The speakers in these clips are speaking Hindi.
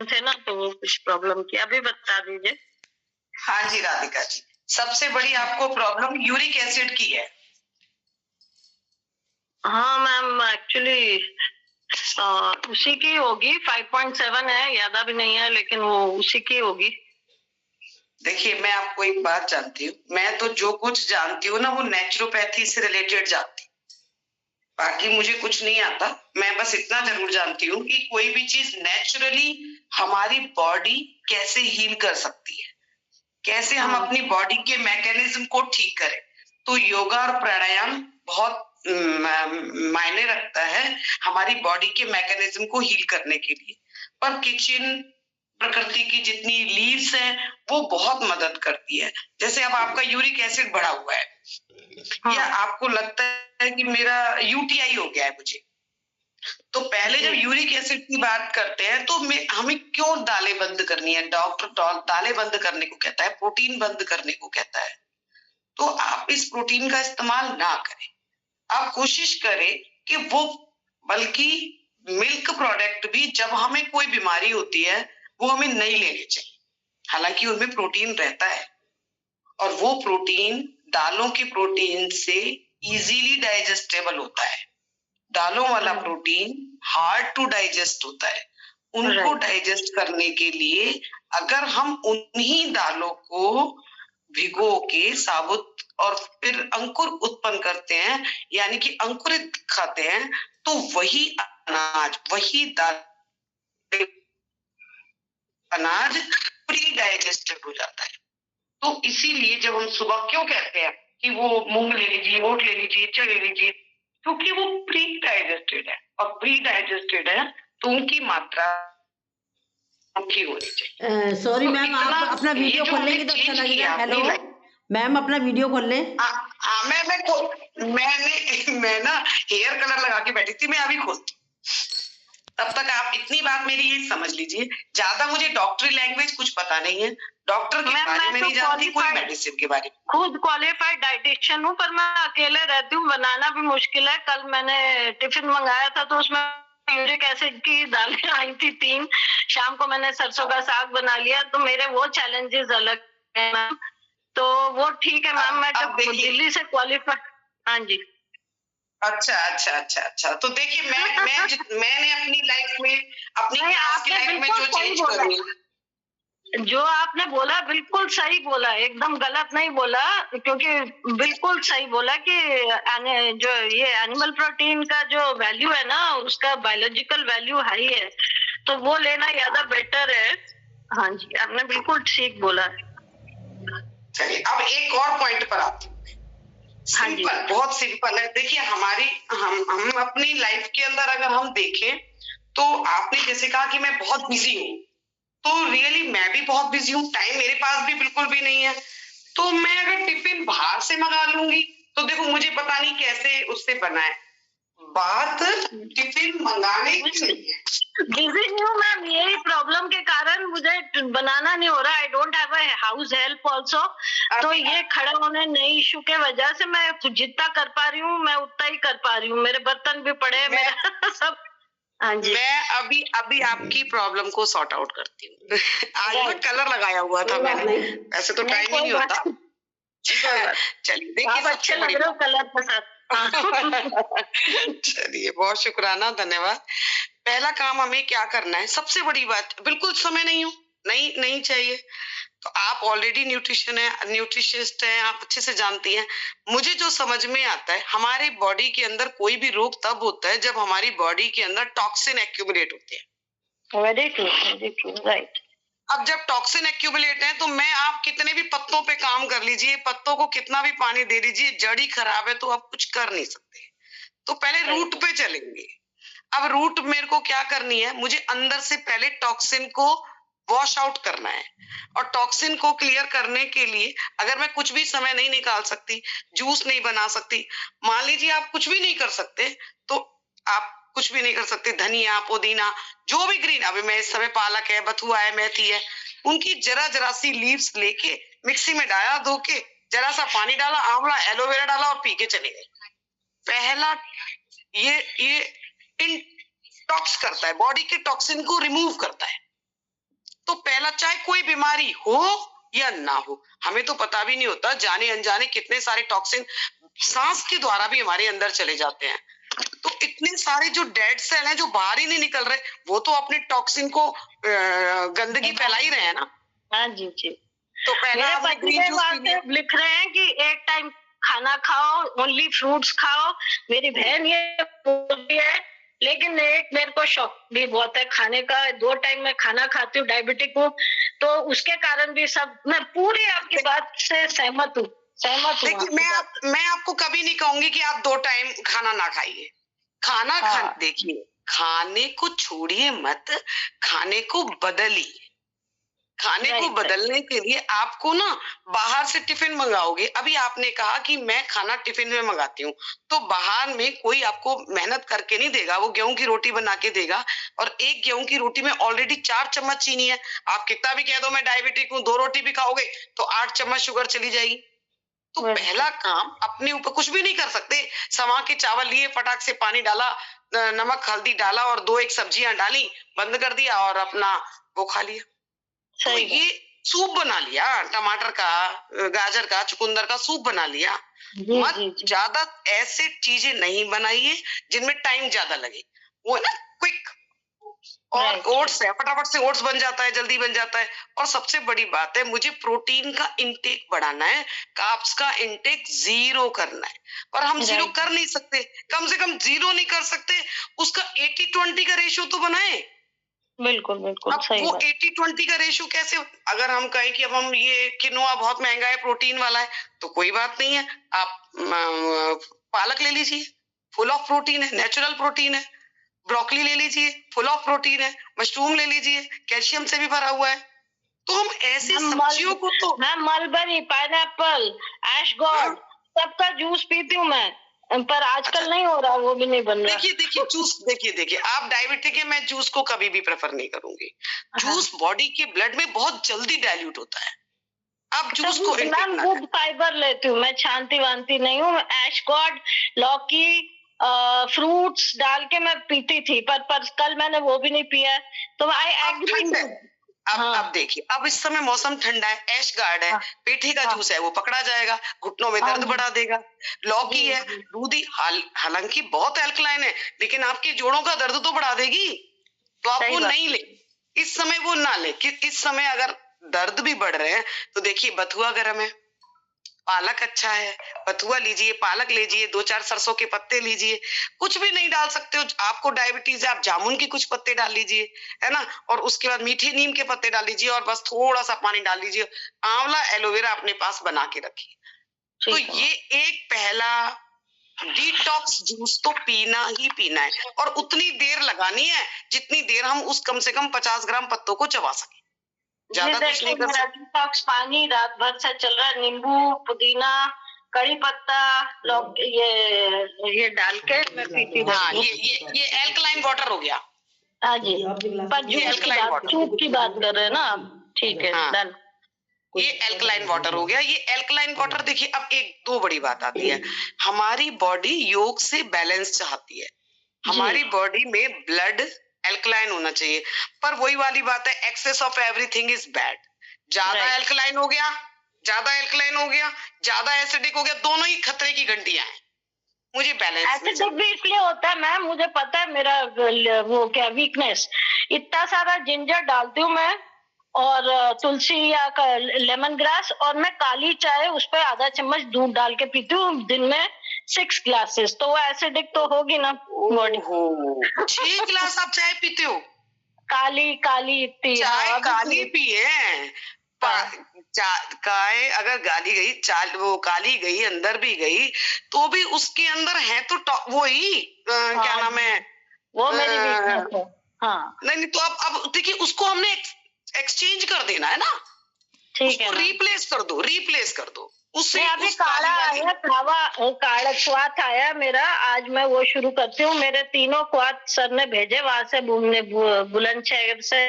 थे ना तो वो कुछ प्रॉब्लम की, अभी बता दीजिए। हाँ जी राधिका जी, सबसे बड़ी आपको प्रॉब्लम यूरिक एसिड की है। हाँ मैम, एक्चुअली उसी की होगी, 5.7 है, ज्यादा भी नहीं है, लेकिन वो उसी की होगी। देखिए मैं आपको एक बात जानती हूँ, मैं तो जो कुछ जानती हूँ ना वो नेचुरोपैथी से रिलेटेड जानती हूँ, बाकी मुझे कुछ नहीं आता। मैं बस इतना जरूर जानती हूँ कि कोई भी चीज नेचुरली हमारी बॉडी कैसे हील कर सकती है, कैसे हम अपनी बॉडी के मैकेनिज्म को ठीक करें। तो योगा और प्राणायाम बहुत मायने रखता है हमारी बॉडी के मैकेनिज्म को हील करने के लिए। पर किचन प्रकृति की जितनी लीव्स हैं वो बहुत मदद करती है। जैसे अब आपका यूरिक एसिड बढ़ा हुआ है, या आपको लगता है कि मेरा यूटीआई हो गया है मुझे, तो पहले जब यूरिक एसिड की बात करते हैं तो हमें क्यों दालें बंद करनी है? डॉक्टर दालें बंद करने को कहता है, प्रोटीन बंद करने को कहता है। तो आप इस प्रोटीन का इस्तेमाल ना करें, आप कोशिश करें कि वो, बल्कि मिल्क प्रोडक्ट भी जब हमें कोई बीमारी होती है वो हमें नहीं लेने चाहिए। हालांकि उनमें प्रोटीन रहता है और वो प्रोटीन दालों के प्रोटीन से इजीली डाइजेस्टेबल होता है। दालों वाला प्रोटीन हार्ड टू डाइजेस्ट होता है। उनको डाइजेस्ट करने के लिए अगर हम उन्हीं दालों को भिगो के साबुत और फिर अंकुर उत्पन्न करते हैं, यानी कि अंकुरित खाते हैं, तो वही अनाज, वही दाल, अनाज प्री डाइजेस्टेड हो जाता है। तो इसीलिए जब हम सुबह क्यों कहते हैं कि वो मूंग ले लीजिए, ओट ले लीजिए, चने ले लीजिए, क्योंकि वो प्री डाइजेस्टेड है, और प्री डाइजेस्टेड है तो उनकी मात्रा की होनी चाहिए। सॉरी मैम, आप अपना वीडियो खोल लेंगे तो अच्छा लगेगा। हेलो मैम, अपना वीडियो खोल ले। मैं ना हेयर कलर लगा के बैठी थी, मैं अभी खोलती। तब तक आप इतनी बात मेरी ये समझ लीजिए, ज्यादा मुझे डॉक्टरी लैंग्वेज कुछ पता नहीं है, डॉक्टर के बारे में नहीं जानती, कोई मेडिसिन के बारे में। खुद क्वालिफाइड डाइटिशियन हूँ, पर मैं अकेले रहती हूँ, बनाना भी मुश्किल है। कल मैंने टिफिन मंगाया था तो उसमें यूरिक एसिड की दालें आई थी 3, शाम को मैंने सरसों का साग बना लिया, तो मेरे वो चैलेंजेस अलग है मैम। तो वो ठीक है मैम, मैं जब दिल्ली से क्वालिफाई। हाँ जी। अच्छा। तो देखिए मैंने अपनी लाइफ में, अपनी क्लास की लाइफ में जो चेंज करी, जो आपने बोला बिल्कुल सही बोला, एकदम गलत नहीं बोला, क्योंकि बिल्कुल सही बोला कि जो ये एनिमल प्रोटीन का जो वैल्यू है ना, उसका बायोलॉजिकल वैल्यू हाई है, तो वो लेना ज्यादा बेटर है। हाँ जी, आपने बिल्कुल ठीक बोला। चलिए अब एक और पॉइंट पर आते हैं। सिंपल, बहुत सिंपल है। देखिए हम अपनी लाइफ के अंदर अगर हम देखें तो आपने जैसे कहा कि मैं बहुत बिजी हूँ, तो रियली मैं भी बहुत बिजी हूँ, टाइम मेरे पास भी बिल्कुल भी नहीं है। तो मैं अगर टिफिन बाहर से मंगा लूंगी तो देखो मुझे पता नहीं कैसे उससे बनाए, बात टिफिन मंगाने की नहीं है। बिजी हूँ मैम, यही प्रॉब्लम के कारण मुझे बनाना नहीं हो रहा। I don't have a house help also, तो ये खड़े होने नई इशू के वजह से मैं जितना कर पा रही हूँ मैं उतना ही कर पा रही हूँ। मेरे बर्तन भी पड़े, मेरा सब। हाँ जी, मैं अभी आपकी प्रॉब्लम को सॉर्ट आउट करती हूँ। आज मैं कलर लगाया हुआ था मैंने, ऐसे तो टाइम ही नहीं होता। चलिए देखिए, अच्छे लग रहे हो कलर के साथ। चलिए बहुत शुक्राना, धन्यवाद। पहला काम हमें क्या करना है, सबसे बड़ी बात, बिल्कुल समय नहीं चाहिए। तो आप ऑलरेडी न्यूट्रिशनिस्ट हैं, आप अच्छे से जानती हैं। मुझे जो समझ में आता है, हमारी बॉडी के अंदर कोई भी रोग तब होता है जब हमारी बॉडी के अंदर टॉक्सिन एक्यूमुलेट होते हैं। Very true, right. अब जब टॉक्सिन एक्यूमुलेट है तो आप कितने भी पत्तों पे काम कर लीजिए, पत्तों को कितना भी पानी दे लीजिए, जड़ी खराब है तो आप कुछ कर नहीं सकते। तो पहले रूट पे चलेंगे। अब रूट मेरे को क्या करनी है, मुझे अंदर से पहले टॉक्सिन को वॉश आउट करना है। और टॉक्सिन को क्लियर करने के लिए अगर मैं कुछ भी समय नहीं निकाल सकती, जूस नहीं बना सकती, मान लीजिए आप कुछ भी नहीं कर सकते, तो आप कुछ भी नहीं कर सकते, धनिया, पुदीना, जो भी ग्रीन, अभी मैं इस समय पालक है, बथुआ है, मेथी है, उनकी जरा सी लीव्स लेके मिक्सी में डाला, धो के जरा सा पानी डाला, आंवला, एलोवेरा डाला और पी के चले गए। पहला ये इंटॉक्स करता है, बॉडी के टॉक्सिन को रिमूव करता है। चाहे कोई बीमारी हो या ना हो, हमें तो पता भी नहीं होता, जाने अनजाने कितने सारे टॉक्सिन सांस के द्वारा भी हमारे अंदर चले जाते हैं। तो इतने सारे जो डेड सेल हैं जो बाहर ही नहीं निकल रहे, वो तो अपने टॉक्सिन को गंदगी फैला ही रहे हैं ना। हाँ जी जी। तो पहला मेरे पति देव लिख रहे हैं कि एक टाइम खाना खाओ, ओनली फ्रूट्स खाओ। मेरी बहन ये बोलती है, लेकिन एक मेरे को शौक भी बहुत है खाने का। 2 टाइम मैं खाना खाती हूँ, डायबिटिक हूँ, तो उसके कारण भी सब मैं पूरी आपकी बात से सहमत हूँ। देखिए मैं आपको कभी नहीं कहूंगी कि आप 2 टाइम खाना ना खाइए। खाना देखिए, खाने को छोड़िए मत, खाने को बदलिए। खाने को बदलने के लिए आपको ना बाहर से टिफिन मंगाओगे। अभी आपने कहा कि मैं खाना टिफिन में मंगाती हूँ, तो बाहर में कोई आपको मेहनत करके नहीं देगा, वो गेहूं की रोटी बना के देगा, और एक गेहूं की रोटी में ऑलरेडी 4 चम्मच चीनी है। आप कितना भी कह दो मैं डायबिटिक हूँ, 2 रोटी भी खाओगे तो 8 चम्मच शुगर चली जाएगी। तो पहला काम, अपने ऊपर कुछ भी नहीं कर सकते, सवा के चावल लिए, फटाक से पानी डाला, नमक हल्दी डाला और 2-1 सब्जियां डाली, बंद कर दिया और अपना वो खा लिया। तो ये सूप बना लिया, टमाटर का, गाजर का, चुकंदर का सूप बना लिया। मत ज्यादा ऐसे चीजें नहीं बनाइए जिनमें टाइम ज्यादा लगे, वो ना क्विक। और ओट्स है, फटाफट से ओट्स बन जाता है, जल्दी बन जाता है। और सबसे बड़ी बात है, मुझे प्रोटीन का इंटेक बढ़ाना है, कार्ब्स का इंटेक 0 करना है, और हम 0 कर नहीं सकते। कम से कम 0 नहीं कर सकते, उसका 80-20 का रेशियो तो बनाए। बिल्कुल बिल्कुल सही। वो 80-20 का रेशियो कैसे? अगर हम कहें कि अब हम ये किनोआ बहुत महंगा है, प्रोटीन वाला है, तो कोई बात नहीं है, आप पालक ले लीजिए, फुल ऑफ प्रोटीन है, नेचुरल प्रोटीन है। ब्रोकली ले लीजिए, फुल ऑफ प्रोटीन है। मशरूम ले लीजिए, कैल्शियम से भी भरा हुआ है। तो हम ऐसे सब्जियों को तो मैं मलबरी, पाइनएप्पल, ऐश गॉड सबका जूस पीती हूँ मैं, पर आजकल नहीं हो रहा, वो भी नहीं बन रहा। देखिए जूस, देखिए आप डायबिटिक है, मैं जूस को कभी भी प्रेफर नहीं करूंगी। जूस बॉडी के ब्लड में बहुत जल्दी डाइल्यूट होता है। आप जूस को गुड फाइबर लेती हूँ मैं, छानती वानती नहीं हूँ। ऐश गॉड, लौकी, फ्रूट्स डाल के मैं पीती थी, पर कल मैंने वो भी नहीं पिया, तो आई एग्री। अब देखिए, अब इस समय मौसम ठंडा है, ऐश गार्ड है, पेठे का जूस है, वो पकड़ा जाएगा, घुटनों में दर्द बढ़ा देगा। लौकी है, दूधी, हालांकि बहुत एल्कलाइन है, लेकिन आपके जोड़ों का दर्द तो बढ़ा देगी, तो आप वो नहीं ले, इस समय वो ना ले। इस समय अगर दर्द भी बढ़ रहे हैं तो देखिए, बथुआ गर्म है, पालक अच्छा है, बथुआ लीजिए, पालक लीजिए, 2-4 सरसों के पत्ते लीजिए। कुछ भी नहीं डाल सकते हो, आपको डायबिटीज है, आप जामुन के कुछ पत्ते डाल लीजिए, है ना, और उसके बाद मीठे नीम के पत्ते डाल लीजिए, और बस थोड़ा सा पानी डाल लीजिए। आंवला, एलोवेरा अपने पास बना के रखिए। तो ये एक पहला डिटॉक्स जूस तो पीना ही पीना है, और उतनी देर लगानी है जितनी देर हम उस कम से कम 50 ग्राम पत्तों को चबा सके। ज्यादा कुछ नहीं कर सकते। डिटॉक्स पानी रात भर से चल रहा है, नींबू, पुदीना, कड़ी पत्ता, ये डाल के मैं पीती हूँ। हाँ, ये एल्कलाइन वाटर हो गया। हाँ जी, पर ये एल्कलाइन वाटर, सूप की बात कर रहे हैं ना आप? ठीक है, डन। ये एल्कलाइन वाटर हो गया। ये एल्कलाइन वाटर, देखिए अब 1-2 बड़ी बात आती है, हमारी बॉडी योग से बैलेंस चाहती है, हमारी बॉडी में ब्लड एल्कलाइन होना चाहिए, पर वही वाली बात है, excess of everything is bad. ज्यादा एल्कलाइन हो गया, ज्यादा एल्कलाइन हो गया, ज्यादा एसिडिक हो गया, दोनों ही खतरे की घंटियां हैं। मुझे बैलेंस एसिडिक भी इसलिए होता है मैम, मुझे पता है, मेरा वो क्या वीकनेस, इतना सारा जिंजर डालती हूँ मैं, और तुलसी या लेमन ग्रास, और मैं काली चाय उस पर आधा चम्मच दूध डाल के पीती हूँ दिन में 6 ग्लासेस, तो वो एसिडिक तो होगी ना बॉडी। 6 गिलास आप चाय पीते हो? काली चाय काली पिए, चाय अगर गाली गई, वो काली गई, अंदर भी गई, तो भी उसके अंदर है तो वो ही क्या नाम है, वो मेरी वीकनेस है। हाँ नहीं तो अब देखिए, उसको हमने एक्सचेंज कर देना है ना, ठीक है, रिप्लेस कर दो उससे। अभी काढ़ा आया, काढ़ा क्वाथ आया मेरा, आज मैं वो शुरू करती हूँ। मेरे 3 क्वाथ सर ने भेजे वहां से घूमने, बुलंदशहर से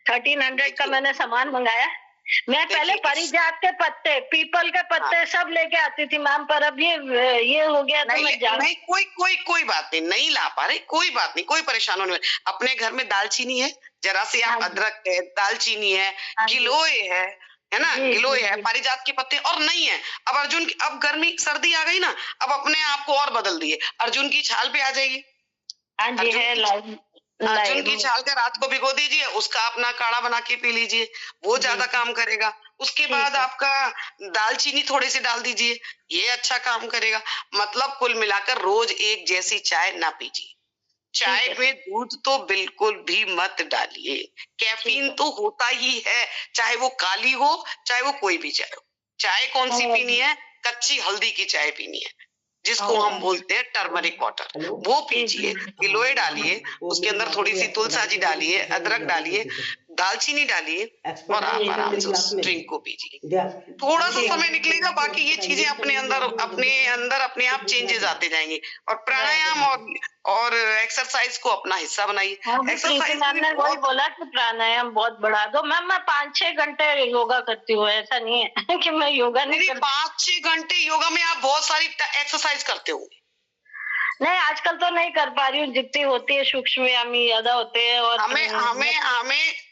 1300 का मैंने सामान मंगाया। मैं पहले परिजात के पत्ते, पीपल के पत्ते सब लेके आती थी मैम, पर अब ये हो गया तो मैं नहीं, कोई बात नहीं ला पा रहे, कोई बात नहीं, कोई परेशान होने वाली। अपने घर में दालचीनी है, जरा सी आप हाँ। अदरक है, दालचीनी है, हाँ जी। गिलोय है ना, जी, गिलोय जी, है, जी। पारिजात के पत्ते और नहीं है। अब अर्जुन की, अब गर्मी सर्दी आ गई ना, अब अपने आप को और बदल दिए, अर्जुन की छाल पे आ जाइए। हाँ जी, अर्जुन है की लाइव अर्जुन की लाइव। छाल का रात को भिगो दीजिए, उसका अपना काढ़ा बना के पी लीजिए, वो जी, ज्यादा जी। काम करेगा। उसके ठीक बाद है। आपका दालचीनी थोड़ी सी डाल दीजिए, ये अच्छा काम करेगा। मतलब कुल मिलाकर रोज एक जैसी चाय ना पीजिए। चाय ठीक है। में दूध तो बिल्कुल भी मत डालिए। ठीक कैफीन है। तो होता ही है, चाहे वो काली हो, चाहे वो कोई भी चाय हो। चाय कौन सी पीनी है? कच्ची हल्दी की चाय पीनी है, जिसको हम बोलते हैं टर्मरिक वाटर। वो पीजिए, गिलोय डालिए, उसके अंदर थोड़ी सी तुलसाजी डालिए, अदरक डालिए, दालचीनी डालिए और आप आराम से उस ड्रिंक को पीजिए। थोड़ा सा समय निकलेगा, बाकी ये चीजें अपने अंदर अपने आप चेंजेस आते जाएंगे। और प्राणायाम और एक्सरसाइज को अपना हिस्सा बनाइए। प्रीति एक्सरसाइज मैम ने वही बोला कि प्राणायाम बहुत बढ़ा दो। मैम मैं 5-6 घंटे योगा करती हूँ, ऐसा नहीं है कि मैं योगा नहीं करती। 5-6 घंटे योगा में आप बहुत सारी एक्सरसाइज करते हो। नहीं, आजकल तो नहीं कर पा रही हूँ, जितनी होती है सूक्ष्म व्यायाम ज्यादा होते हैं। और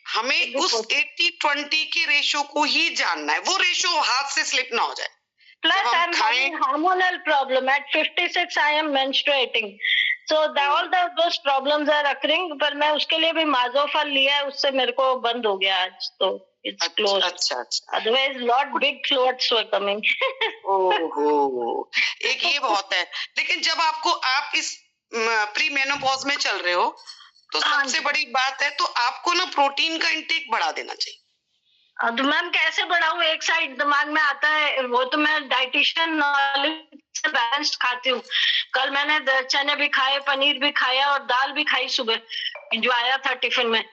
हमें उस 80-20 के रेशो को ही जानना है, वो रेशो हाथ से स्लिप ना हो जाए। Plus I am having hormonal problem at 56 I am menstruating, so all those problems are occurring. पर मैं उसके लिए भी माजोफल लिया है, उससे मेरे को बंद हो गया आज, तो इट्स क्लोज। अच्छा। Otherwise lot big clothes were coming. ओहो, एक ये बहुत है। लेकिन जब आप इस प्री मेनोपॉज में चल रहे हो, तो सबसे बड़ी बात है, तो आपको ना प्रोटीन का इंटेक बढ़ा देना चाहिए। तो मैम कैसे बढ़ाऊं? एक साइड दिमाग में आता है, वो तो मैं डाइटिशियन नॉलेज से बैलेंस्ड खाती हूँ। कल मैंने चने भी खाए, पनीर भी खाया और दाल भी खाई सुबह, जो आया था टिफिन में।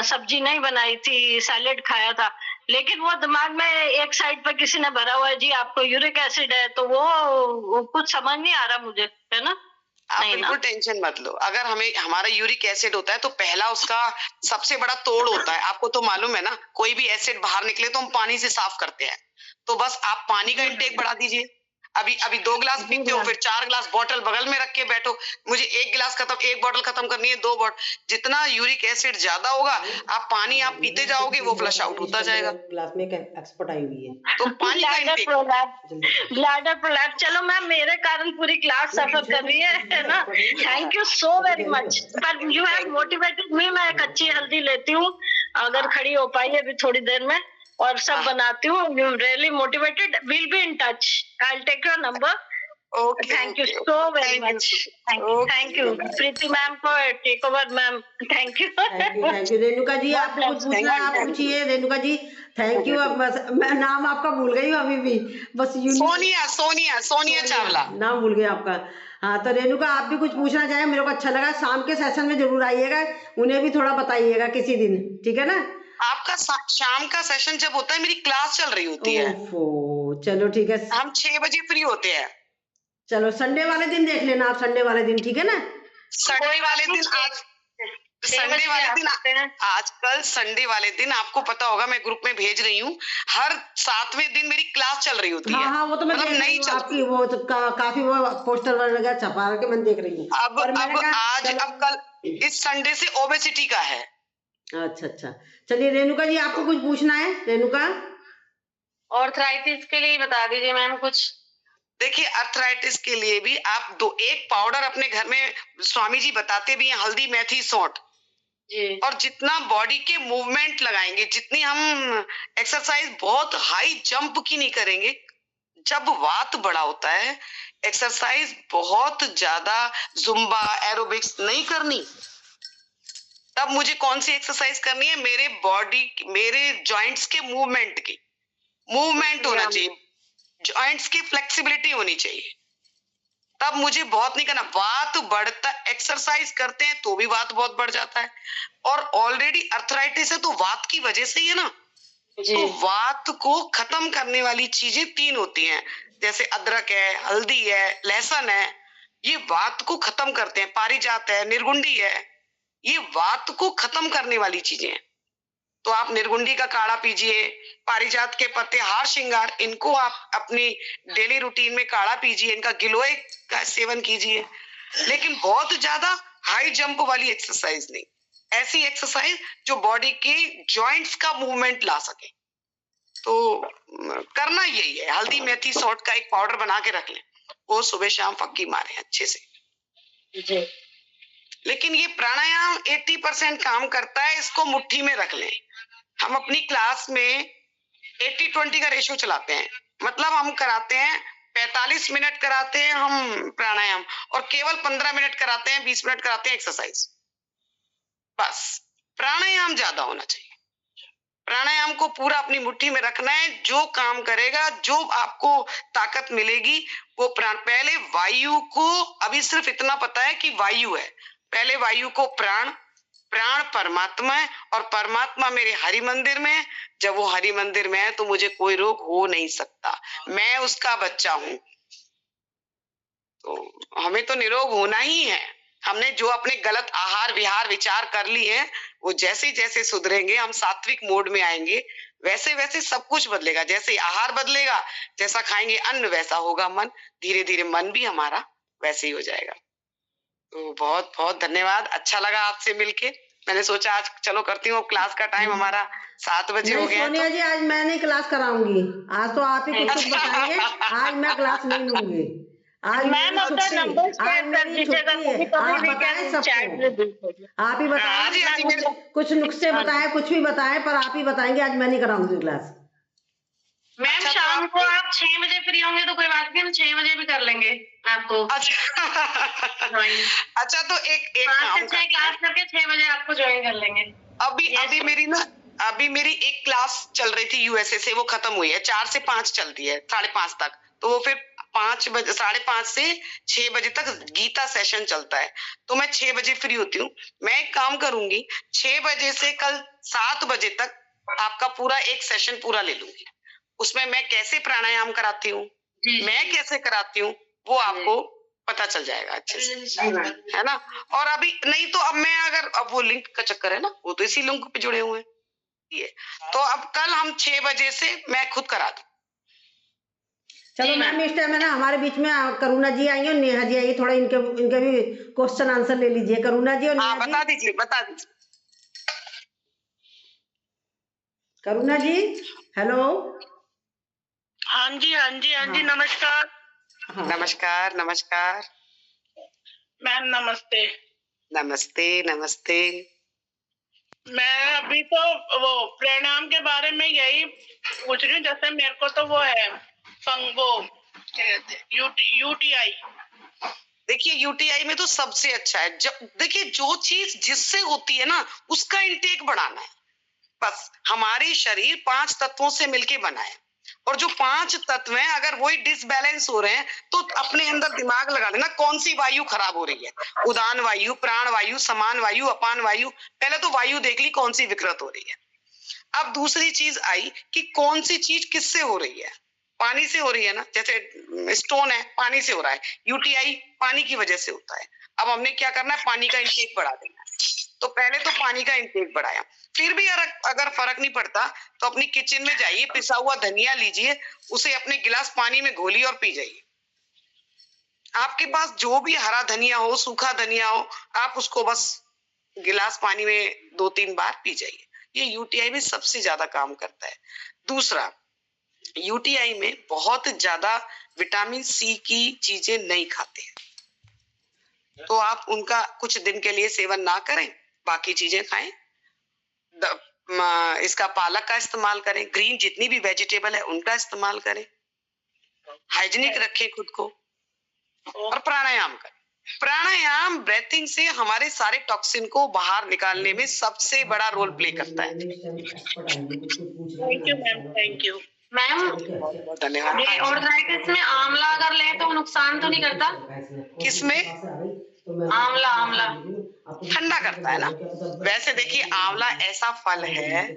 सब्जी नहीं बनाई थी, सैलेड खाया था। लेकिन वो दिमाग में एक साइड पर किसी ने भरा हुआ है, जी आपको यूरिक एसिड है, तो वो कुछ समझ नहीं आ रहा मुझे, है ना? आप बिल्कुल टेंशन मत लो। अगर हमारा यूरिक एसिड होता है, तो पहला उसका सबसे बड़ा तोड़ होता है। आपको तो मालूम है ना, कोई भी एसिड बाहर निकले तो हम पानी से साफ करते हैं। तो बस आप पानी का इंटेक बढ़ा दीजिए। अभी 2 गिलास पीते हो, फिर 4 गिलास बॉटल बगल में रख के बैठो। मुझे 1 गिलास खत्म, 1 बॉटल खत्म करनी है, 2 बॉटल। जितना यूरिक एसिड ज्यादा होगा, आप पीते जाओगे, वो फ्लश आउट होता जाएगा। क्लास में एक्सपर्ट आई हुई है, तो पानी का इंटेक। Bladder prolapse. चलो मैम, मेरे कारण पूरी क्लास सफर कर रही है ना? Thank you so very much. पर यू हैव मोटिवेटेड मी। मैं कच्ची हल्दी लेती हूँ, अगर खड़ी हो पाई अभी थोड़ी देर में, और सब बनाती हूँ। You really motivated. Will be in touch. I will take your number. Thank you so very much. Thank you Preeti ma'am को take over. Ma'am thank you. Thank you. Renuka ji, आपको कुछ पूछना है आप पूछिए। Renuka ji thank you. अब मैं नाम आपका भूल गई हूँ अभी भी, बस सोनिया चावला नाम भूल गई आपका। हाँ, तो रेणुका आप भी कुछ पूछना चाहे, मेरे को अच्छा लगा। शाम के सेशन में जरूर आइएगा, उन्हें भी थोड़ा बताइएगा किसी दिन, ठीक है ना? आपका शाम का सेशन जब होता है, मेरी क्लास चल रही होती है। चलो ठीक है, हम 6 बजे फ्री होते हैं। चलो संडे वाले दिन देख लेना आप, संडे वाले दिन, ठीक है ना? संडे वाले दिन आजकल संडे वाले दिन आपको पता होगा, मैं ग्रुप में भेज रही हूँ, हर 7वें दिन मेरी क्लास चल रही होती है। हाँ, वो तो मैं देख रही हूँ आपकी, वो तो काफी वो पोस्टर वगैरह छपा के मैं देख रही हूँ। अब कल इस संडे से ओबेसिटी का है। अच्छा। चलिए रेणुका जी, आपको कुछ पूछना है? रेणुका, आर्थराइटिस के लिए बता दीजिए मैम कुछ। देखिए, अर्थराइटिस के लिए भी आप एक पाउडर अपने घर में, स्वामी जी बताते भी हैं, हल्दी मेथी सौंठ जी। और जितना बॉडी के मूवमेंट लगाएंगे, जितनी हम एक्सरसाइज बहुत हाई जंप की नहीं करेंगे, जब वात बड़ा होता है, एक्सरसाइज बहुत ज्यादा जुम्बा एरोबिक्स नहीं करनी, तब मुझे कौन सी एक्सरसाइज करनी है? मेरे जॉइंट्स के मूवमेंट होना चाहिए, जॉइंट्स की फ्लेक्सिबिलिटी होनी चाहिए। तब मुझे बहुत नहीं करना। वात बढ़ता, एक्सरसाइज करते हैं तो भी वात बहुत बढ़ जाता है, और ऑलरेडी अर्थराइटिस है तो वात की वजह से ही है ना। तो वात को खत्म करने वाली चीजें 3 होती हैं, जैसे अदरक है, हल्दी है, लहसुन है, ये वात को खत्म करते हैं। पारिजात है, निर्गुंडी है, ये वात को खत्म करने वाली चीजें हैं। तो आप निर्गुंडी का काढ़ा पीजिए, पारिजात के पत्ते, हार श्रृंगार, इनको आप अपनी डेली रूटीन में काढ़ा पीजिए, इनका गिलोय का सेवन कीजिए, लेकिन बहुत ज्यादा हाई जंप वाली एक्सरसाइज नहीं। ऐसी एक्सरसाइज जो बॉडी के जॉइंट्स का मूवमेंट ला सके। तो करना यही है, हल्दी मेथी सौंठ का एक पाउडर बना के रख लें, वो सुबह शाम फक्की मारें अच्छे से जी। लेकिन ये प्राणायाम 80% काम करता है, इसको मुट्ठी में रख लें। हम अपनी क्लास में 80-20 का रेशियो चलाते हैं, मतलब हम कराते हैं 45 मिनट कराते हैं हम प्राणायाम, और केवल 15 मिनट कराते हैं, 20 मिनट कराते हैं एक्सरसाइज। बस प्राणायाम ज्यादा होना चाहिए। प्राणायाम को पूरा अपनी मुट्ठी में रखना है, जो काम करेगा, जो आपको ताकत मिलेगी वो पहले वायु को, अभी सिर्फ इतना पता है कि वायु है, पहले वायु को प्राण, प्राण परमात्मा है, और परमात्मा मेरे हरि मंदिर में है। जब वो हरि मंदिर में है तो मुझे कोई रोग हो नहीं सकता, मैं उसका बच्चा हूं। तो हमें तो निरोग होना ही है। हमने जो अपने गलत आहार विहार विचार कर लिए हैं, वो जैसे जैसे सुधरेंगे, हम सात्विक मोड में आएंगे, वैसे वैसे सब कुछ बदलेगा। जैसे आहार बदलेगा, जैसा खाएंगे अन्न, वैसा होगा मन। धीरे धीरे मन भी हमारा वैसे ही हो जाएगा। तो बहुत बहुत धन्यवाद, अच्छा लगा आपसे मिलके। मैंने सोचा आज चलो करती हूँ, क्लास का टाइम हमारा 7 बजे हो गया है। सोनिया जी, आज मैं नहीं क्लास कराऊंगी, आज तो आप ही कुछ बताएंगे, आज मैं क्लास नहीं लूंगी। आज मैम अपना नंबर शेयर कर दीजिएगा, कभी आप बताएं सबको, आप ही बताएं, कुछ नुस्खे बताएं, कुछ भी बताएं, पर आप ही बताएंगे, आज मैं नहीं कराऊंगी क्लास। मैम अच्छा, शाम को आप 6 बजे फ्री होंगे तो कोई बात नहीं, हम 6 बजे भी कर लेंगे आपको। अच्छा तो एक 5 से 6 क्लास करके 6 बजे आपको ज्वाइन कर लेंगे। अभी मेरी एक क्लास चल रही थी यूएसए से, वो खत्म हुई है। 4 से 5 चलती है, 5:30 तक। तो वो फिर 5 बजे, 5:30 से 6 बजे तक गीता सेशन चलता है, तो मैं 6 बजे फ्री होती हूँ। मैं एक काम करूंगी, 6 बजे से कल 7 बजे तक आपका पूरा एक सेशन पूरा ले लूंगी। उसमें मैं कैसे प्राणायाम कराती हूँ, मैं कैसे कराती हूँ, वो आपको पता चल जाएगा अच्छे से, है ना। और अभी नहीं तो अब मैं अगर, अब वो लिंक का चक्कर है ना, वो तो इसी लिंक पे जुड़े हुए हैं, तो अब कल हम 6 बजे से मैं खुद करा दूं। चलो मैम, इस टाइम है ना हमारे बीच में करुणा जी आई और नेहा जी आई, थोड़ा इनके भी क्वेश्चन आंसर ले लीजिए, करुणा जी और नेहा जी। बता दीजिए। करुणा जी, हेलो। हाँ जी, नमस्कार। हाँ। नमस्कार मैम नमस्ते। नमस्ते। मैं अभी तो वो प्राणायाम के बारे में यही पूछ रही हूँ, जैसे मेरे को तो वो है यूटीआई। देखिए यूटीआई में तो सबसे अच्छा है, देखिए जो चीज जिससे होती है ना, उसका इंटेक बढ़ाना है। बस हमारी शरीर 5 तत्वों से मिलके बना है, और जो 5 तत्व हैं अगर वही डिसबैलेंस हो रहे हैं तो अपने अंदर दिमाग लगा लेना कौन सी वायु खराब हो रही है। उदान वायु, प्राण वायु, समान वायु, अपान वायु। पहले तो वायु देख ली कौन सी विकृत हो रही है। अब दूसरी चीज आई कि कौन सी चीज किससे हो रही है। पानी से हो रही है ना, जैसे स्टोन है, पानी से हो रहा है। यूटीआई पानी की वजह से होता है। अब हमने क्या करना है, पानी का इंटेक बढ़ा देना है। तो पहले तो पानी का इंटेक बढ़ाया, फिर भी अगर फर्क नहीं पड़ता तो अपनी किचन में जाइए, पिसा हुआ धनिया लीजिए, उसे अपने गिलास पानी में घोलिए और पी जाइए। आपके पास जो भी हरा धनिया हो, सूखा धनिया हो, आप उसको बस गिलास पानी में 2-3 बार पी जाइए। ये यूटीआई में सबसे ज्यादा काम करता है। दूसरा, यूटीआई में बहुत ज्यादा विटामिन सी की चीजें नहीं खाते हैं, तो आप उनका कुछ दिन के लिए सेवन ना करें, बाकी चीजें खाएं। इसका पालक का इस्तेमाल करें, ग्रीन जितनी भी वेजिटेबल है उनका इस्तेमाल करें, हाइजीनिक रखें खुद को, और प्राणायाम करें। प्राणायाम ब्रेथिंग से हमारे सारे टॉक्सिन को बाहर निकालने में सबसे बड़ा रोल प्ले करता है। Thank you ma'am, thank you ma'am. बहुत धन्यवाद। ये आर्थराइटिस में आंवला अगर ले तो नुकसान तो नहीं करता? किसमें? आंवला ठंडा करता है ना। वैसे देखिए, आंवला ऐसा फल है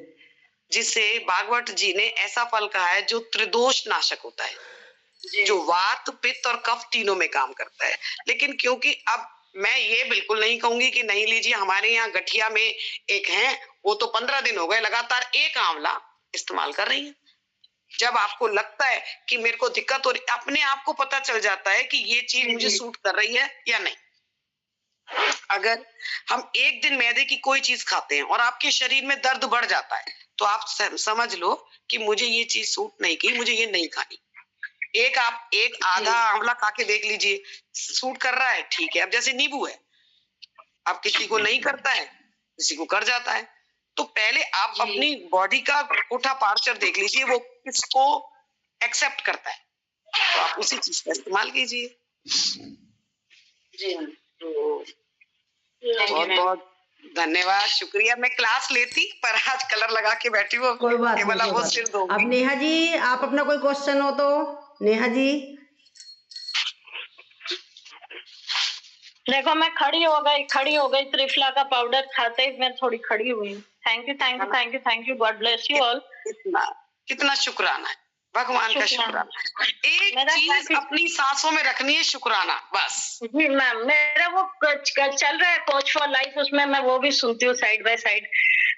जिसे भागवत जी ने ऐसा फल कहा है जो त्रिदोष नाशक होता है, जो वात, पित्त और कफ तीनों में काम करता है। लेकिन क्योंकि अब मैं ये बिल्कुल नहीं कहूंगी कि नहीं लीजिए, हमारे यहाँ गठिया में एक है, वो तो 15 दिन हो गए लगातार एक आंवला इस्तेमाल कर रही है। जब आपको लगता है कि मेरे को दिक्कत हो रही, अपने आप को पता चल जाता है कि ये चीज मुझे सूट कर रही है या नहीं। अगर हम एक दिन मैदे की कोई चीज खाते हैं और आपके शरीर में दर्द बढ़ जाता है, तो आप समझ लो कि मुझे ये चीज सूट नहीं की, मुझे ये नहीं खानी। आप एक आधा आंवला खा के देख लीजिए, सूट कर रहा है, ठीक है। अब जैसे नींबू है, अब किसी को नहीं करता है, किसी को कर जाता है। तो पहले आप अपनी बॉडी का उठा पार्चर देख लीजिए, वो किसको एक्सेप्ट करता है, तो आप उसी चीज का इस्तेमाल कीजिए। जी तो बहुत बहुत धन्यवाद, शुक्रिया। मैं क्लास लेती, पर आज कलर लगा के बैठी हूँ, कोई बात नहीं, केवल कोई अब वो बात सिर नहीं। दूंगी। अब नेहा जी, आप अपना कोई क्वेश्चन हो तो नेहा जी। देखो मैं खड़ी हो गई त्रिफला का पाउडर खाते ही मैं थोड़ी खड़ी हुई। Thank you thank you thank you thank you, God bless you all. कितना शुक्राना है, भगवान का शुक्राना। एक चीज अपनी सांसों में रखनी है, शुक्राना, बस। जी मैम, मेरा वो चल रहा है कोच फॉर लाइफ, उसमें मैं वो भी सुनती हूँ साइड बाय साइड।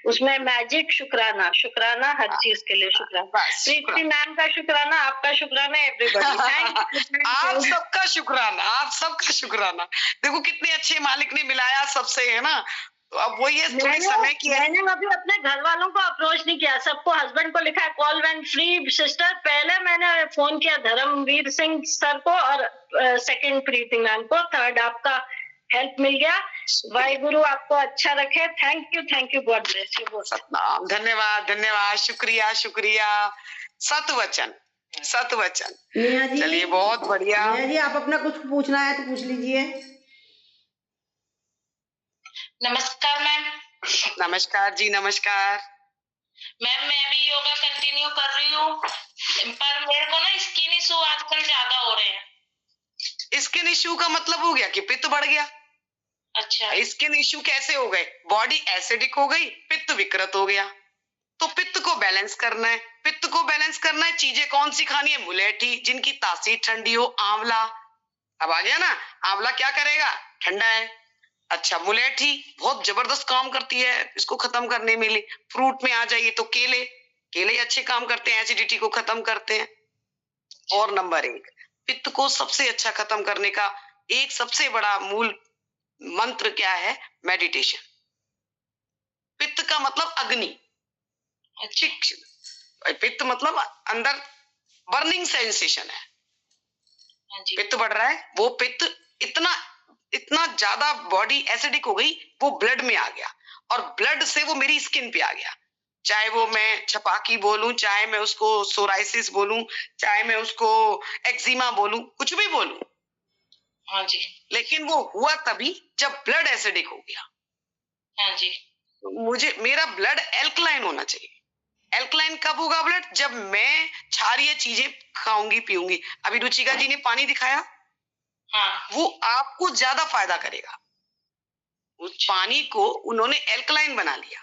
उसमें मैजिक शुक्राना, शुक्राना हर चीज के लिए शुक्राना। प्रीति मैम का शुक्राना, आपका शुक्राना, एवरीबॉडी। आप सबका शुक्राना, आप सबका शुक्राना। देखो कितने अच्छे मालिक ने मिलाया सबसे, है ना। तो अब वही है, थोड़ी समय की है। मैंने अभी अपने घर वालों को अप्रोच नहीं किया, सबको हस्बैंड को लिखा है कॉल व्हेन फ्री सिस्टर। पहले मैंने फोन किया धर्मवीर सिंह सर को और सेकंड प्रीति मैम को, थर्ड आपका हेल्प मिल गया। वाहिगुरु आपको अच्छा रखे। Thank you God bless you. Satnam, धन्यवाद धन्यवाद, शुक्रिया शुक्रिया। सतवचन सतवचन। नेहा जी, चलिए बहुत बढ़िया। नेहा जी, आप अपना कुछ पूछना है तो पूछ लीजिए। नमस्कार मैम। नमस्कार जी, नमस्कार मैम। मैं भी योगा कंटिन्यू कर रही हूँ, पर मेरे को ना स्किन इशू आजकल ज्यादा हो रहे हैं। स्किन इश्यू का मतलब हो गया कि पित्त बढ़ गया। अच्छा। स्किन इश्यू कैसे हो गए? बॉडी एसिडिक हो गई, पित्त विकृत हो गया। तो पित्त को बैलेंस करना है, पित्त को बैलेंस करना है। चीजें कौन सी खानी है? मुलेठी, जिनकी तासीर ठंडी हो। आंवला, अब आ गया ना, आंवला क्या करेगा? ठंडा है। अच्छा, मुलेठी बहुत जबरदस्त काम करती है इसको खत्म करने में। फ्रूट में आ जाइए तो केले, केले अच्छे काम करते हैं, एसिडिटी को खत्म करते हैं। और नंबर 1, पित्त को सबसे अच्छा खत्म करने का एक सबसे बड़ा मूल मंत्र क्या है? मेडिटेशन। पित्त का मतलब अग्नि, पित्त मतलब अंदर बर्निंग सेंसेशन है। पित्त बढ़ रहा है, वो पित्त इतना ज्यादा बॉडी एसिडिक हो गई, वो ब्लड में आ गया, और ब्लड से वो मेरी स्किन पे आ गया। चाहे वो मैं छपाकी बोलूं, चाहे मैं उसको सोराइसिस बोलूं, चाहे मैं उसको एक्जिमा बोलूं, कुछ भी बोलूं। हाँ जी। लेकिन वो हुआ तभी जब ब्लड एसिडिक हो गया। हाँ जी। मेरा ब्लड एल्कलाइन होना चाहिए। एल्कलाइन कब होगा ब्लड? जब मैं क्षारीय चीजें खाऊंगी पीऊंगी। अभी रुचिका जी ने पानी दिखाया, हाँ। वो आपको ज्यादा फायदा करेगा। उस पानी को उन्होंने एल्कलाइन बना लिया।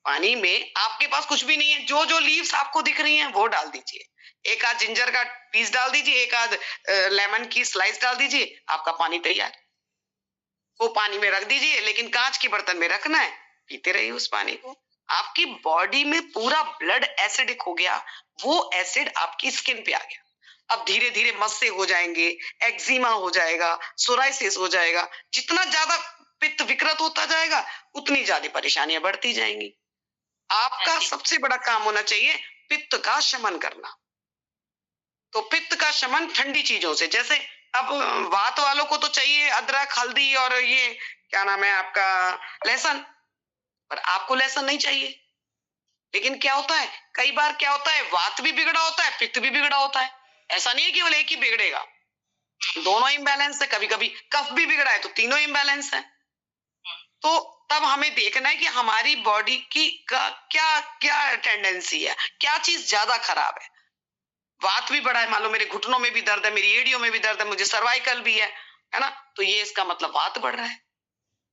पानी में आपके पास कुछ भी नहीं है, जो जो लीव्स आपको दिख रही हैं वो डाल दीजिए। एक आध जिंजर का पीस डाल दीजिए, एक आध लेमन की स्लाइस डाल दीजिए, आपका पानी तैयार। वो पानी में रख दीजिए, लेकिन कांच के बर्तन में रखना है, पीते रहिए उस पानी को। आपकी बॉडी में पूरा ब्लड एसिडिक हो गया, वो एसिड आपकी स्किन पे आ गया। अब धीरे धीरे मस्से हो जाएंगे, एक्जिमा हो जाएगा, सोराइसिस हो जाएगा। जितना ज्यादा पित्त विकृत होता जाएगा, उतनी ज्यादा परेशानियां बढ़ती जाएंगी। आपका सबसे बड़ा काम होना चाहिए पित्त का शमन करना। तो पित्त का शमन ठंडी चीजों से, जैसे अब वात वालों को तो चाहिए अदरक, हल्दी और ये क्या नाम है आपका, लहसुन, पर आपको लहसुन नहीं चाहिए। लेकिन क्या होता है, कई बार क्या होता है, वात भी बिगड़ा होता है, पित्त भी बिगड़ा होता है। ऐसा नहीं है केवल एक ही बिगड़ेगा, दोनों इम्बैलेंस है। कभी कभी कफ भी बिगड़ा है तो तीनों इम्बैलेंस है। तो तब हमें देखना है कि हमारी बॉडी की क्या क्या टेंडेंसी है, क्या चीज ज्यादा खराब है। वात भी बढ़ा है, मान लो मेरे घुटनों में भी दर्द है, मेरी एड़ियों में भी दर्द है, मुझे सर्वाइकल भी है ना, तो ये इसका मतलब वात बढ़ रहा है।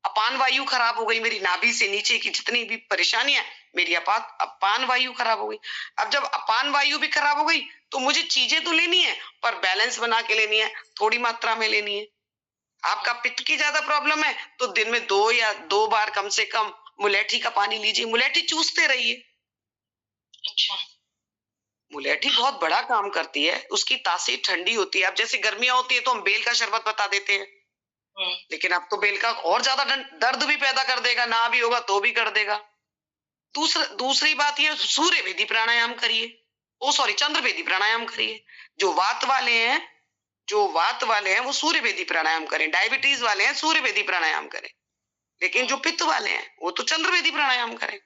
अपान वायु खराब हो गई, मेरी नाभि से नीचे की जितनी भी परेशानियां, मेरी अपान वायु खराब हो गई। अब जब अपान वायु भी खराब हो गई, तो मुझे चीजें तो लेनी है, पर बैलेंस बना के लेनी है, थोड़ी मात्रा में लेनी है। आपका पित्त की ज्यादा प्रॉब्लम है तो दिन में 2 बार कम से कम मुलेठी का पानी लीजिए, मुलेठी चूसते रहिए। अच्छा। मुलेठी बहुत बड़ा काम करती है, उसकी तासीर ठंडी होती है। अब जैसे गर्मियां होती है तो हम बेल का शरबत बता देते हैं, लेकिन अब तो बेलका और ज्यादा दर्द भी पैदा कर देगा, ना भी होगा तो भी कर देगा। दूसरी बात ये, सूर्य भेदी प्राणायाम करिए, चंद्र भेदी प्राणायाम करिए। जो वात वाले हैं वो सूर्य भेदी प्राणायाम करें, डायबिटीज वाले हैं सूर्य भेदी प्राणायाम करें, लेकिन जो पित्त वाले हैं वो तो चंद्र भेदी प्राणायाम करें।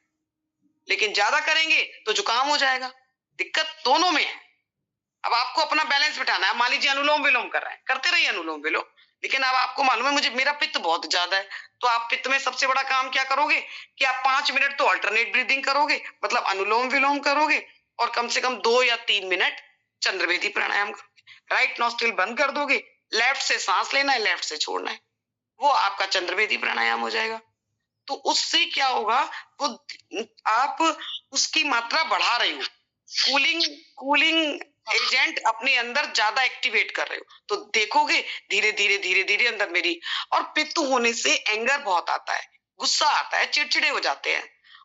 लेकिन ज्यादा करेंगे तो जुकाम हो जाएगा। दिक्कत दोनों में है। अब आपको अपना बैलेंस बिठाना है। मान लीजिए अनुलोम विलोम कर रहे हैं, करते रहिए अनुलोम विलोम, लेकिन अब आपको मालूम है मेरा पित्त बहुत ज्यादा है, तो आप पित्त में सबसे बड़ा काम क्या करोगे कि आप 5 मिनट तो अल्टरनेट ब्रीदिंग करोगे, मतलब अनुलोम विलोम करोगे, और कम से कम 2 या 3 मिनट चंद्रवेदी प्राणायाम करोगे। राइट नॉस्ट्रिल बंद कर दोगे, लेफ्ट से सांस लेना है, लेफ्ट से छोड़ना है, वो आपका चंद्रवेदी प्राणायाम हो जाएगा। तो उससे क्या होगा, वो आप उसकी मात्रा बढ़ा रहे हो, कूलिंग एजेंट अपने अंदर ज्यादा एक्टिवेट कर रहे हो। तो देखोगे धीरे धीरे अंदर मेरी, और पित्त होने से एंगर बहुत आता है, गुस्सा आता है, चिड़चिड़े हो जाते हैं,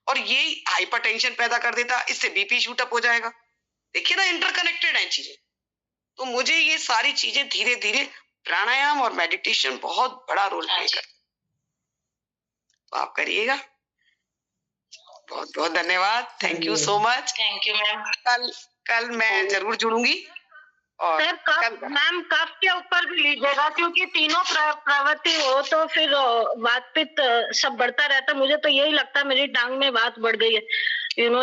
और ये हाइपरटेंशन पैदा कर देता है, इससे बीपी शूट अप हो जाएगा। देखिए ना, इंटरकनेक्टेड है चीजें। तो मुझे ये सारी चीजें धीरे धीरे, प्राणायाम और मेडिटेशन बहुत बड़ा रोल प्ले करते हैं। तो आप करिएगा। बहुत बहुत धन्यवाद, thank you so much. Thank you ma'am. कल मैं जरूर जुड़ूंगी। और सर कफ, मैम कफ के ऊपर भी लीजिएगा, क्योंकि तीनों प्रवृत्ति हो तो फिर वात पित्त सब बढ़ता रहता है। मुझे तो यही लगता है मेरी टांग में वात बढ़ गई है,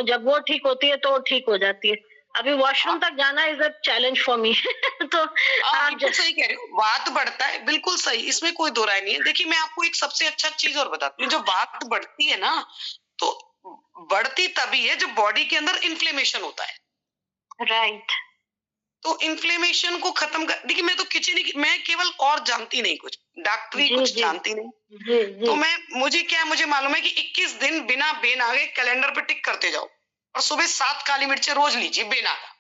जब वो ठीक होती है तो ठीक हो जाती है। अभी वॉशरूम तक जाना is a challenge for me. तो आप सही कह रहे हो, वात बढ़ता है, बिल्कुल सही, इसमें कोई दो राय नहीं है। देखिए मैं आपको एक सबसे अच्छा चीज और बताती हूँ, जो वात बढ़ती है ना, तो बढ़ती तभी है जब बॉडी के अंदर इन्फ्लेमेशन होता है। राइट। तो इन्फ्लेमेशन को खत्म कर, देखिए मैं तो मैं केवल और जानती नहीं, कुछ डॉक्टरी कुछ जानती नहीं। तो मुझे मालूम है कि 21 दिन बिना बेना के कैलेंडर पे टिक करते जाओ, और सुबह 7 काली मिर्चें रोज लीजिए बेना का।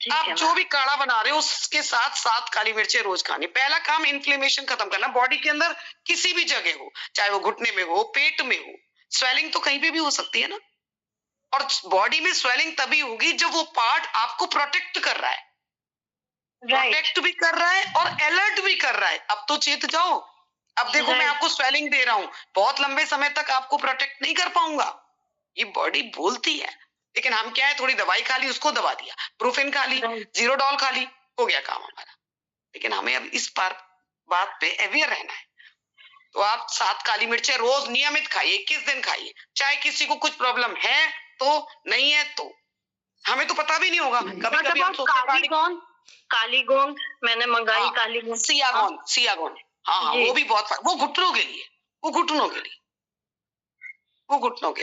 आप जो भी काढ़ा बना रहे हो उसके साथ 7 काली मिर्चें रोज खानी। पहला काम इन्फ्लेमेशन खत्म करना, बॉडी के अंदर किसी भी जगह हो, चाहे वो घुटने में हो, पेट में हो, स्वेलिंग तो कहीं पे भी हो सकती है ना। और बॉडी में स्वेलिंग तभी होगी जब वो पार्ट आपको प्रोटेक्ट कर रहा है, प्रोटेक्ट भी कर रहा है और अलर्ट भी कर रहा है। अब तो चेत जाओ, अब देखो मैं आपको स्वेलिंग दे रहा हूं, बहुत लंबे समय तक आपको प्रोटेक्ट नहीं कर पाऊंगा, ये बॉडी बोलती है। लेकिन हम क्या है, थोड़ी दवाई खा ली, उसको दबा दिया, ब्रूफिन खा ली, जीरोडॉल खा ली, हो गया काम हमारा। लेकिन हमें अब इस बात पे अवेयर रहना है। तो आप 7 काली मिर्चें रोज नियमित खाइए, 21 दिन खाइए, चाहे किसी को कुछ प्रॉब्लम है तो, नहीं है तो, हमें तो पता भी नहीं होगा। कभी-कभी हम सोचते हैं काली गोंद मैंने मंगाई, काली गोंद, सियागोन, हाँ, वो भी बहुत, वो घुटनों के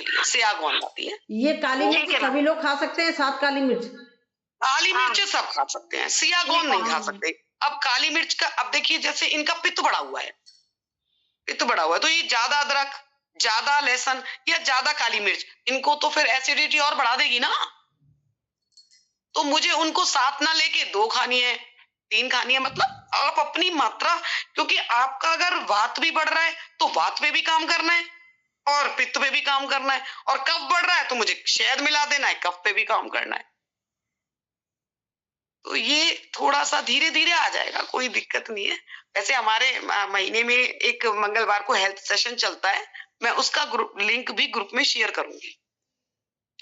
लिए, सियागोन आती है। ये काली मिर्च सभी लोग खा सकते हैं? 7 काली मिर्च, काली मिर्च सब खा सकते हैं, सियागोन नहीं खा सकते। अब काली मिर्च का, अब देखिए जैसे इनका पित्त बढ़ा हुआ है, तो ये ज्यादा अदरक, ज्यादा लहसुन या ज्यादा काली मिर्च, इनको तो फिर एसिडिटी और बढ़ा देगी ना। तो मुझे उनको 7 ना लेके 2 खानी है, 3 खानी है, मतलब आप अपनी मात्रा, क्योंकि आपका अगर वात भी बढ़ रहा है तो वात पे भी काम करना है और पित्त पे भी काम करना है, और कफ बढ़ रहा है तो मुझे शहद मिला देना है, कफ पे भी काम करना है। तो ये थोड़ा सा धीरे धीरे आ जाएगा, कोई दिक्कत नहीं है। वैसे हमारे महीने में एक मंगलवार को हेल्थ सेशन चलता है, मैं उसका लिंक भी ग्रुप में शेयर करूंगी।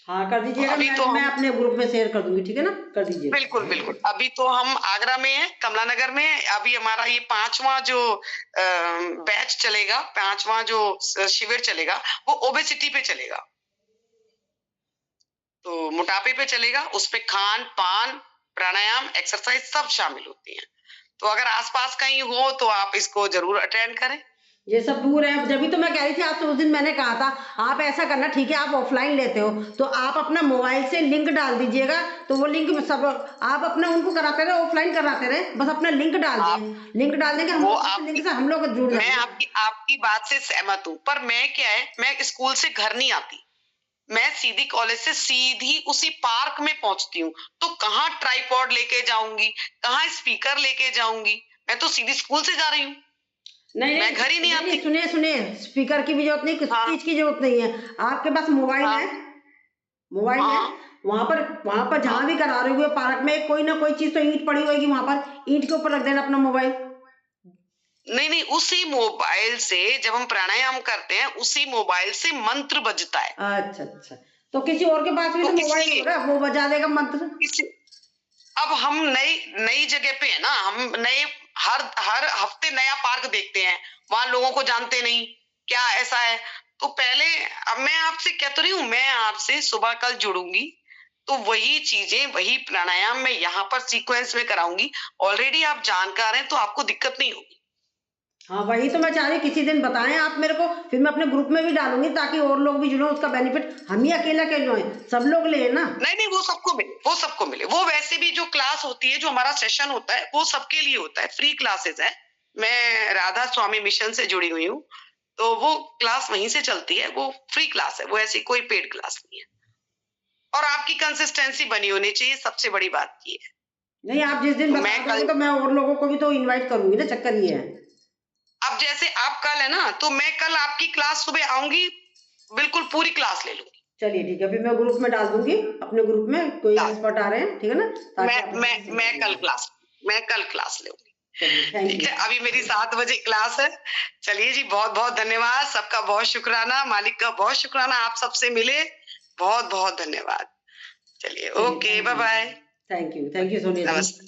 हाँ कर दीजिएगा, मैं अपने ग्रुप में शेयर कर दूंगी, ठीक है ना, कर दीजिए। बिल्कुल बिल्कुल। अभी तो हम आगरा में हैं, कमला नगर में। अभी हमारा ये 5वां जो बैच चलेगा, 5वां जो शिविर चलेगा, वो ओबेसिटी पे चलेगा, तो मोटापे पे चलेगा। उस पे खान पान, प्राणायाम, एक्सरसाइज सब शामिल होती हैं। तो अगर आसपास कहीं हो तो आप इसको जरूर अटेंड करें। ये सब दूर है, जब भी तो मैं कह रही थी आपसे उस दिन, मैंने कहा था आप ऐसा करना, ठीक है आप ऑफलाइन लेते हो तो आप अपना मोबाइल से लिंक डाल दीजिएगा, तो वो लिंक में सब आप अपना उनको कराते रहे, ऑफलाइन कराते रहे, बस अपना लिंक डाल दें, लिंक डाल देंगे हम लोग जुड़ जाएंगे। मैं आपकी बात से सहमत हूँ, पर मैं क्या है, मैं स्कूल से घर नहीं आती, मैं सीधी कॉलेज से सीधी उसी पार्क में पहुंचती हूँ। तो कहाँ ट्राइपॉड लेके जाऊंगी, कहाँ स्पीकर लेके जाऊंगी, मैं तो सीधी स्कूल से जा रही हूँ। नहीं, मैं घर ही नहीं आती। सुनिए, स्पीकर की भी जरूरत नहीं, किसी चीज की जरूरत नहीं है, आपके पास मोबाइल है, है, वहां पर जहां भी करा रहे हो पार्क में, कोई ना कोई चीज तो ईंट पड़ी होगी, वहां पर ईंट के ऊपर रख देना अपना मोबाइल। नहीं नहीं, उसी मोबाइल से जब हम प्राणायाम करते हैं उसी मोबाइल से मंत्र बजता है। अच्छा अच्छा, तो किसी और के पास भी तो तो मोबाइल इसलिए होगा, वो बजा देगा मंत्र। अब हम नई नई जगह पे है ना, हम नए हर हर हफ्ते नया पार्क देखते हैं, वहां लोगों को जानते नहीं क्या ऐसा है। तो पहले, अब मैं आपसे कह तो रही हूँ, मैं आपसे सुबह कल जुड़ूंगी तो वही चीजें, वही प्राणायाम मैं यहाँ पर सीक्वेंस में कराऊंगी। ऑलरेडी आप जानकार हैं तो आपको दिक्कत नहीं होगी। हाँ वही तो मैं चाह रही, किसी दिन बताएं आप मेरे को, फिर मैं अपने ग्रुप में भी डालूंगी ताकि और लोग भी जुड़े, उसका बेनिफिट हम ही अकेला क्यों है, सब लोग ले ना। नहीं नहीं, वो सबको मिले, वो सबको मिले। वो वैसे भी जो क्लास होती है, जो हमारा सेशन होता है, वो सबके लिए होता है, फ्री क्लासेस है। मैं राधा स्वामी मिशन से जुड़ी हुई हूँ, तो वो क्लास वहीं से चलती है, वो फ्री क्लास है, वो ऐसी कोई पेड क्लास नहीं है। और आपकी कंसिस्टेंसी बनी होनी चाहिए, सबसे बड़ी बात ये है। नहीं आप जिस दिन तो बता मैं दोगे कल, तो मैं और लोगों को भी तो इनवाइट करूंगी ना, चक्कर ये है। अब जैसे आप कल है ना, तो मैं कल आपकी क्लास सुबह आऊंगी, बिल्कुल पूरी क्लास ले लूंगी। चलिए ठीक है, फिर मैं ग्रुप में डाल दूंगी, अपने ग्रुप में कोई एक्सपर्ट आ रहे हैं, ठीक है ना, ताकि आप मैं कल क्लास लूंगी। चलिए थैंक ठीक यू। है, अभी मेरी 7 बजे क्लास है। चलिए जी, बहुत बहुत धन्यवाद, सबका बहुत शुक्राना, मालिक का बहुत शुक्राना, आप सबसे मिले, बहुत बहुत धन्यवाद। चलिए, okay, bye bye, thank you Sonia ji. नमस्ते।